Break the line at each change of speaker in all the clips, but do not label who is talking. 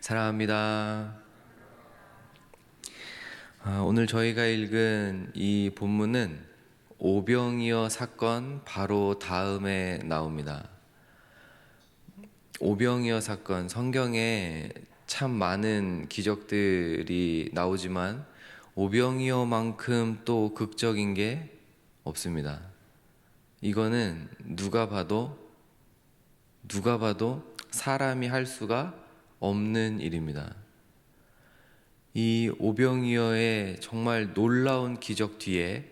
사랑합니다. 오늘 저희가 읽은 이 본문은 오병이어 사건 바로 다음에 나옵니다. 오병이어 사건, 성경에 참 많은 기적들이 나오지만 오병이어만큼 또 극적인 게 없습니다. 이거는 누가 봐도 사람이 할 수가 없는 일입니다. 이 오병이어의 정말 놀라운 기적 뒤에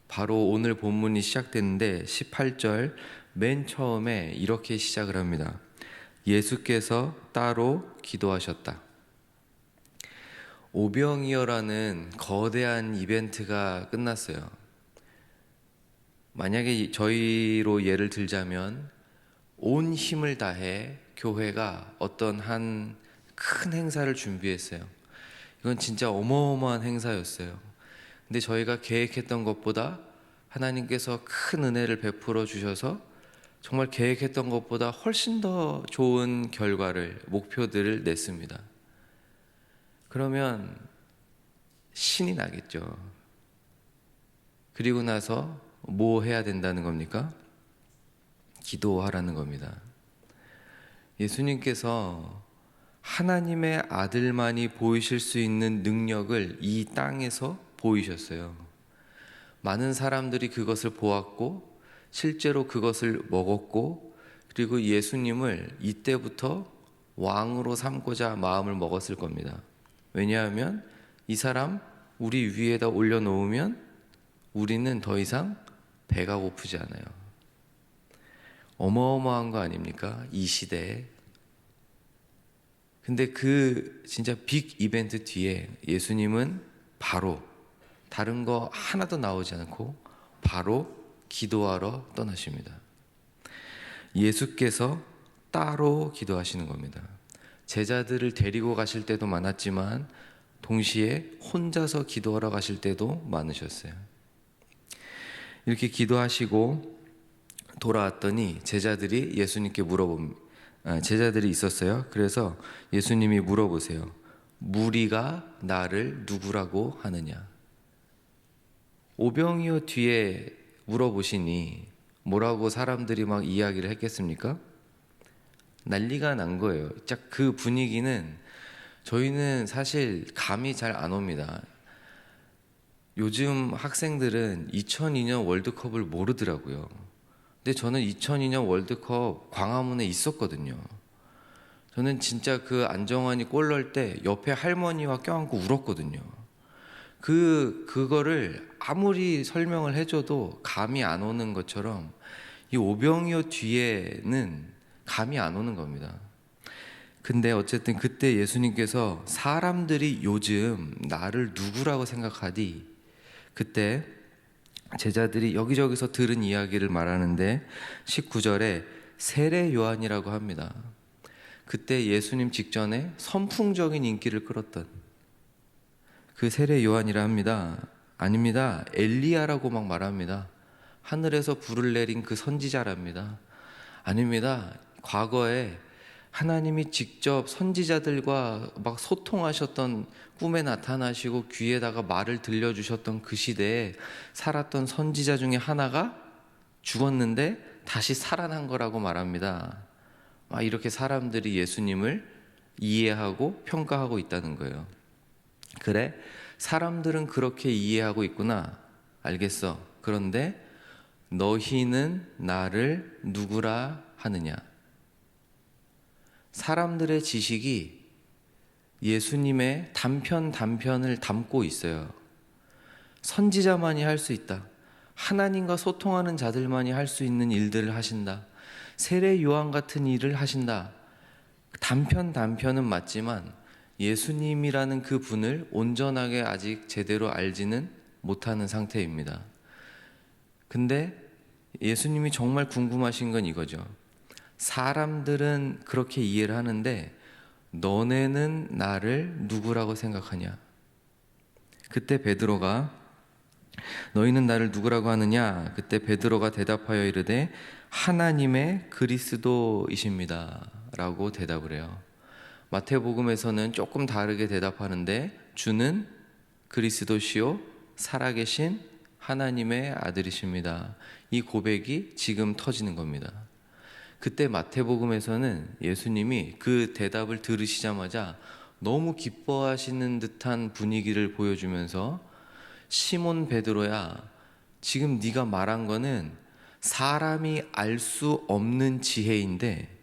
바로 오늘 본문이 시작되는데 18절 맨 처음에 이렇게 시작을 합니다. 예수께서 따로 기도하셨다. 오병이어라는 거대한 이벤트가 끝났어요. 만약에 저희로 예를 들자면 온 힘을 다해 교회가 어떤 한 큰 행사를 준비했어요. 이건 진짜 어마어마한 행사였어요. 근데 저희가 계획했던 것보다 하나님께서 큰 은혜를 베풀어 주셔서 정말 계획했던 것보다 훨씬 더 좋은 결과를, 목표들을 냈습니다. 그러면 신이 나겠죠. 그리고 나서 뭐 해야 된다는 겁니까? 기도하라는 겁니다. 예수님께서 하나님의 아들만이 보이실 수 있는 능력을 이 땅에서 보이셨어요. 많은 사람들이 그것을 보았고 실제로 그것을 먹었고 그리고 예수님을 이때부터 왕으로 삼고자 마음을 먹었을 겁니다. 왜냐하면 이 사람 우리 위에다 올려놓으면 우리는 더 이상 배가 고프지 않아요. 어마어마한 거 아닙니까? 이 시대에. 근데 그 진짜 빅 이벤트 뒤에 예수님은 바로 다른 거 하나도 나오지 않고 바로 기도하러 떠나십니다. 예수께서 따로 기도하시는 겁니다. 제자들을 데리고 가실 때도 많았지만 동시에 혼자서 기도하러 가실 때도 많으셨어요. 이렇게 기도하시고 돌아왔더니 제자들이 예수님께 제자들이 있었어요. 그래서 예수님이 물어보세요. 무리가 나를 누구라고 하느냐? 오병이어 뒤에 물어보시니 뭐라고 사람들이 막 이야기를 했겠습니까? 난리가 난 거예요. 딱 그 분위기는 저희는 사실 감이 잘 안 옵니다. 요즘 학생들은 2002년 월드컵을 모르더라고요. 근데 저는 2002년 월드컵 광화문에 있었거든요. 저는 진짜 그 안정환이 골 넣을 때 옆에 할머니와 껴안고 울었거든요. 그거를 아무리 설명을 해줘도 감이 안 오는 것처럼 이 오병이어 뒤에는 감이 안 오는 겁니다. 근데 어쨌든 그때 예수님께서 사람들이 요즘 나를 누구라고 생각하디? 그때 제자들이 여기저기서 들은 이야기를 말하는데 19절에 세례 요한이라고 합니다. 그때 예수님 직전에 선풍적인 인기를 끌었던 그 세례 요한이라 합니다. 아닙니다. 엘리야라고 막 말합니다. 하늘에서 불을 내린 그 선지자랍니다. 아닙니다. 과거에 하나님이 직접 선지자들과 막 소통하셨던, 꿈에 나타나시고 귀에다가 말을 들려주셨던 그 시대에 살았던 선지자 중에 하나가 죽었는데 다시 살아난 거라고 말합니다. 막 이렇게 사람들이 예수님을 이해하고 평가하고 있다는 거예요. 그래? 사람들은 그렇게 이해하고 있구나. 알겠어. 그런데 너희는 나를 누구라 하느냐? 사람들의 지식이 예수님의 단편을 담고 있어요. 선지자만이 할 수 있다. 하나님과 소통하는 자들만이 할 수 있는 일들을 하신다. 세례 요한 같은 일을 하신다. 단편은 맞지만 예수님이라는 그 분을 온전하게 아직 제대로 알지는 못하는 상태입니다. 근데 예수님이 정말 궁금하신 건 이거죠. 사람들은 그렇게 이해를 하는데 너네는 나를 누구라고 생각하냐? 그때 베드로가 너희는 나를 누구라고 하느냐? 그때 베드로가 대답하여 이르되 하나님의 그리스도이십니다 라고 대답을 해요. 마태복음에서는 조금 다르게 대답하는데 주는 그리스도시요 살아계신 하나님의 아들이십니다. 이 고백이 지금 터지는 겁니다. 그때 마태복음에서는 예수님이 그 대답을 들으시자마자 너무 기뻐하시는 듯한 분위기를 보여주면서 시몬 베드로야, 지금 네가 말한 거는 사람이 알 수 없는 지혜인데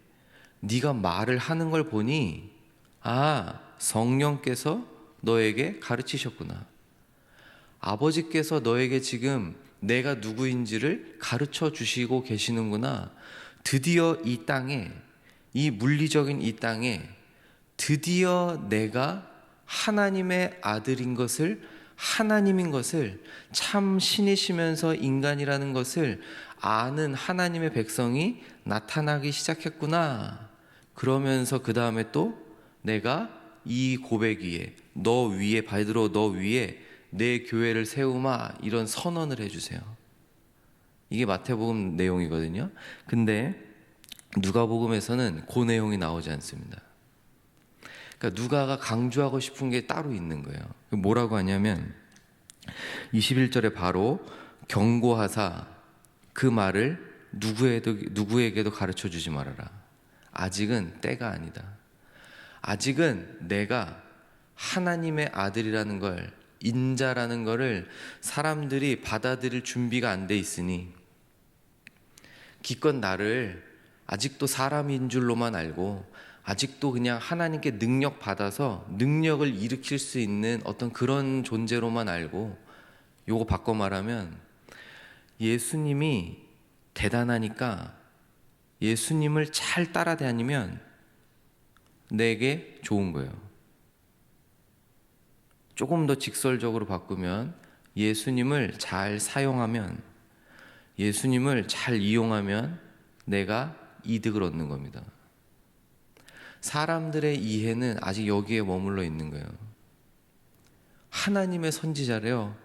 네가 말을 하는 걸 보니 성령께서 너에게 가르치셨구나. 아버지께서 너에게 지금 내가 누구인지를 가르쳐 주시고 계시는구나. 드디어 이 땅에, 이 물리적인 이 땅에 드디어 내가 하나님의 아들인 것을, 하나님인 것을, 참 신이시면서 인간이라는 것을 아는 하나님의 백성이 나타나기 시작했구나. 그러면서 그 다음에 또 내가 이 고백 위에, 너 위에, 베드로 너 위에 내 교회를 세우마, 이런 선언을 해주세요. 이게 마태복음 내용이거든요. 근데 누가복음에서는 그 내용이 나오지 않습니다. 그러니까 누가가 강조하고 싶은 게 따로 있는 거예요. 뭐라고 하냐면 21절에 바로 경고하사 그 말을 누구에게도 가르쳐 주지 말아라. 아직은 때가 아니다. 아직은 내가 하나님의 아들이라는 걸, 인자라는 거를 사람들이 받아들일 준비가 안 돼 있으니 기껏 나를 아직도 사람인 줄로만 알고 아직도 그냥 하나님께 능력 받아서 능력을 일으킬 수 있는 어떤 그런 존재로만 알고, 요거 바꿔 말하면 예수님이 대단하니까 예수님을 잘 따라다니면 내게 좋은 거예요. 조금 더 직설적으로 바꾸면 예수님을 잘 사용하면, 예수님을 잘 이용하면 내가 이득을 얻는 겁니다. 사람들의 이해는 아직 여기에 머물러 있는 거예요. 하나님의 선지자래요.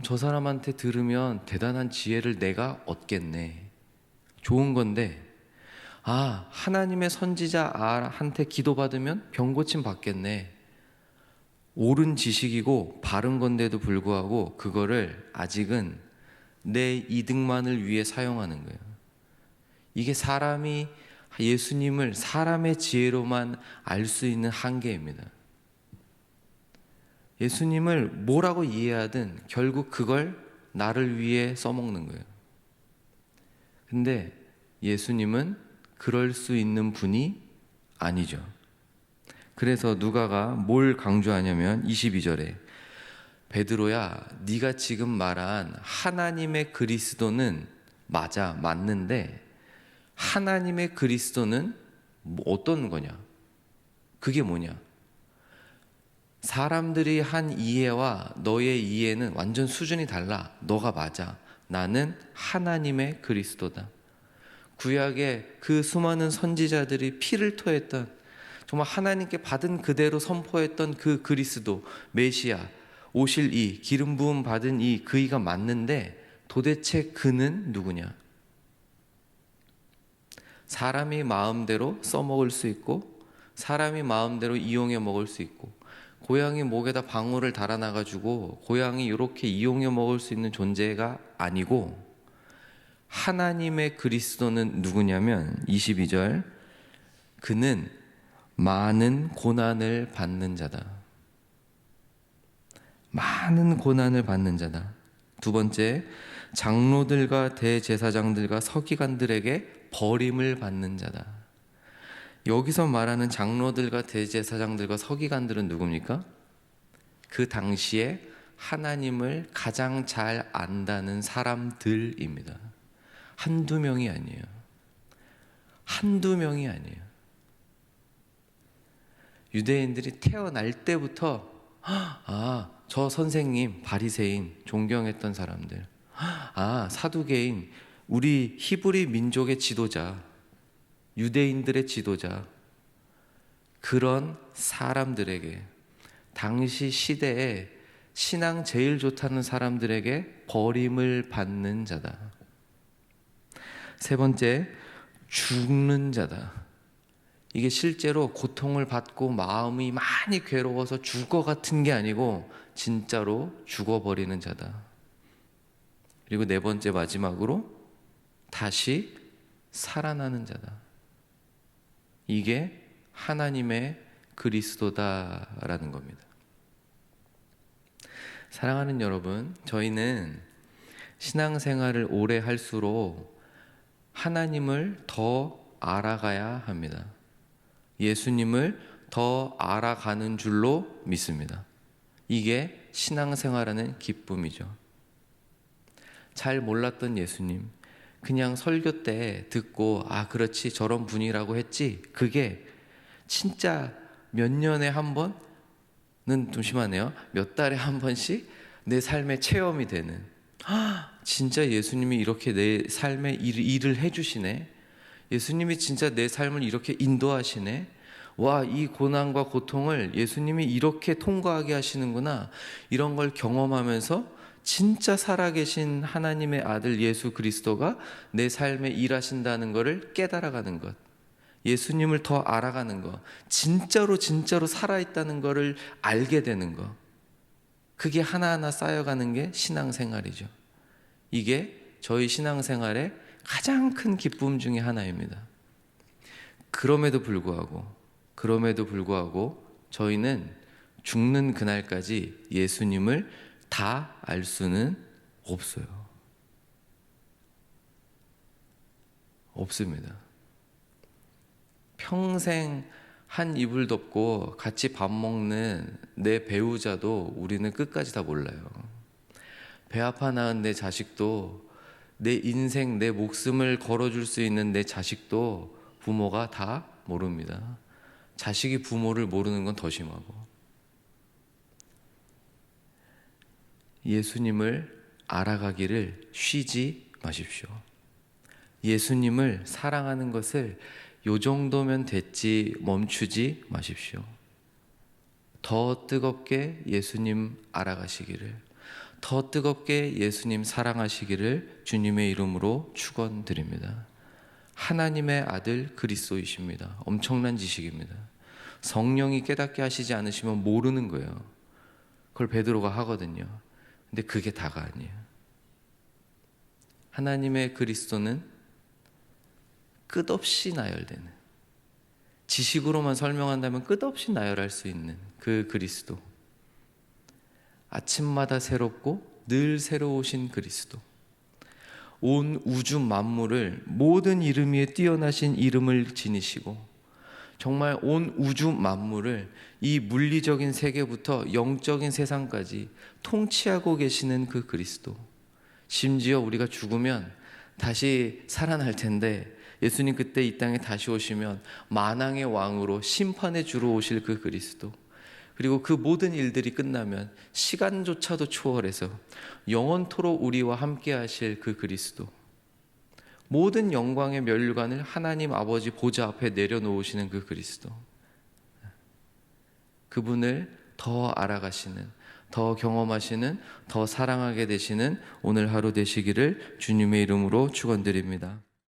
저 사람한테 들으면 대단한 지혜를 내가 얻겠네. 좋은 건데, 하나님의 선지자한테 기도받으면 병고침 받겠네. 옳은 지식이고 바른 건데도 불구하고 그거를 아직은 내 이득만을 위해 사용하는 거예요. 이게 사람이 예수님을 사람의 지혜로만 알 수 있는 한계입니다. 예수님을 뭐라고 이해하든 결국 그걸 나를 위해 써먹는 거예요. 근데 예수님은 그럴 수 있는 분이 아니죠. 그래서 누가가 뭘 강조하냐면 22절에 베드로야, 네가 지금 말한 하나님의 그리스도는 맞는데 하나님의 그리스도는 어떤 거냐? 그게 뭐냐? 사람들이 한 이해와 너의 이해는 완전 수준이 달라. 너가 맞아. 나는 하나님의 그리스도다. 구약의 그 수많은 선지자들이 피를 토했던, 정말 하나님께 받은 그대로 선포했던 그 그리스도, 메시아, 오실 이, 기름 부음 받은 이, 그이가 맞는데 도대체 그는 누구냐? 사람이 마음대로 써먹을 수 있고 사람이 마음대로 이용해 먹을 수 있고, 고양이 목에다 방울을 달아놔가지고 고양이 이렇게 이용해 먹을 수 있는 존재가 아니고, 하나님의 그리스도는 누구냐면 22절, 그는 많은 고난을 받는 자다. 많은 고난을 받는 자다. 두 번째, 장로들과 대제사장들과 서기관들에게 버림을 받는 자다. 여기서 말하는 장로들과 대제사장들과 서기관들은 누굽니까? 그 당시에 하나님을 가장 잘 안다는 사람들입니다. 한두 명이 아니에요. 한두 명이 아니에요. 유대인들이 태어날 때부터 저 선생님 바리새인 존경했던 사람들, 사두개인, 우리 히브리 민족의 지도자, 유대인들의 지도자, 그런 사람들에게, 당시 시대에 신앙 제일 좋다는 사람들에게 버림을 받는 자다. 세 번째, 죽는 자다. 이게 실제로 고통을 받고 마음이 많이 괴로워서 죽어 같은 게 아니고 진짜로 죽어버리는 자다. 그리고 네 번째 마지막으로 다시 살아나는 자다. 이게 하나님의 그리스도다라는 겁니다. 사랑하는 여러분, 저희는 신앙생활을 오래 할수록 하나님을 더 알아가야 합니다. 예수님을 더 알아가는 줄로 믿습니다. 이게 신앙생활하는 기쁨이죠. 잘 몰랐던 예수님, 그냥 설교 때 듣고 그렇지 저런 분이라고 했지, 그게 진짜 몇 년에 한 번은 좀 심하네요. 몇 달에 한 번씩 내 삶의 체험이 되는, 진짜 예수님이 이렇게 내 삶에 일을 해주시네. 예수님이 진짜 내 삶을 이렇게 인도하시네. 와, 이 고난과 고통을 예수님이 이렇게 통과하게 하시는구나. 이런 걸 경험하면서 진짜 살아계신 하나님의 아들 예수 그리스도가 내 삶에 일하신다는 것을 깨달아가는 것, 예수님을 더 알아가는 것, 진짜로 살아있다는 것을 알게 되는 것, 그게 하나하나 쌓여가는 게 신앙생활이죠. 이게 저희 신앙생활의 가장 큰 기쁨 중에 하나입니다. 그럼에도 불구하고 저희는 죽는 그날까지 예수님을 다 알 수는 없습니다. 평생 한 이불 덮고 같이 밥 먹는 내 배우자도 우리는 끝까지 다 몰라요. 배 아파 낳은 내 자식도, 내 인생, 내 목숨을 걸어줄 수 있는 내 자식도 부모가 다 모릅니다. 자식이 부모를 모르는 건 더 심하고. 예수님을 알아가기를 쉬지 마십시오. 예수님을 사랑하는 것을 요 정도면 됐지 멈추지 마십시오. 더 뜨겁게 예수님 알아가시기를, 더 뜨겁게 예수님 사랑하시기를 주님의 이름으로 축원드립니다. 하나님의 아들 그리스도이십니다. 엄청난 지식입니다. 성령이 깨닫게 하시지 않으시면 모르는 거예요. 그걸 베드로가 하거든요. 근데 그게 다가 아니에요. 하나님의 그리스도는 끝없이 나열되는, 지식으로만 설명한다면 끝없이 나열할 수 있는 그 그리스도, 아침마다 새롭고 늘 새로우신 그리스도, 온 우주 만물을 모든 이름 위에 뛰어나신 이름을 지니시고 정말 온 우주 만물을 이 물리적인 세계부터 영적인 세상까지 통치하고 계시는 그 그리스도, 심지어 우리가 죽으면 다시 살아날 텐데 예수님 그때 이 땅에 다시 오시면 만왕의 왕으로 심판의 주로 오실 그 그리스도, 그리고 그 모든 일들이 끝나면 시간조차도 초월해서 영원토록 우리와 함께 하실 그 그리스도, 모든 영광의 면류관을 하나님 아버지 보좌 앞에 내려놓으시는 그 그리스도, 그분을 더 알아가시는, 더 경험하시는, 더 사랑하게 되시는 오늘 하루 되시기를 주님의 이름으로 축원드립니다.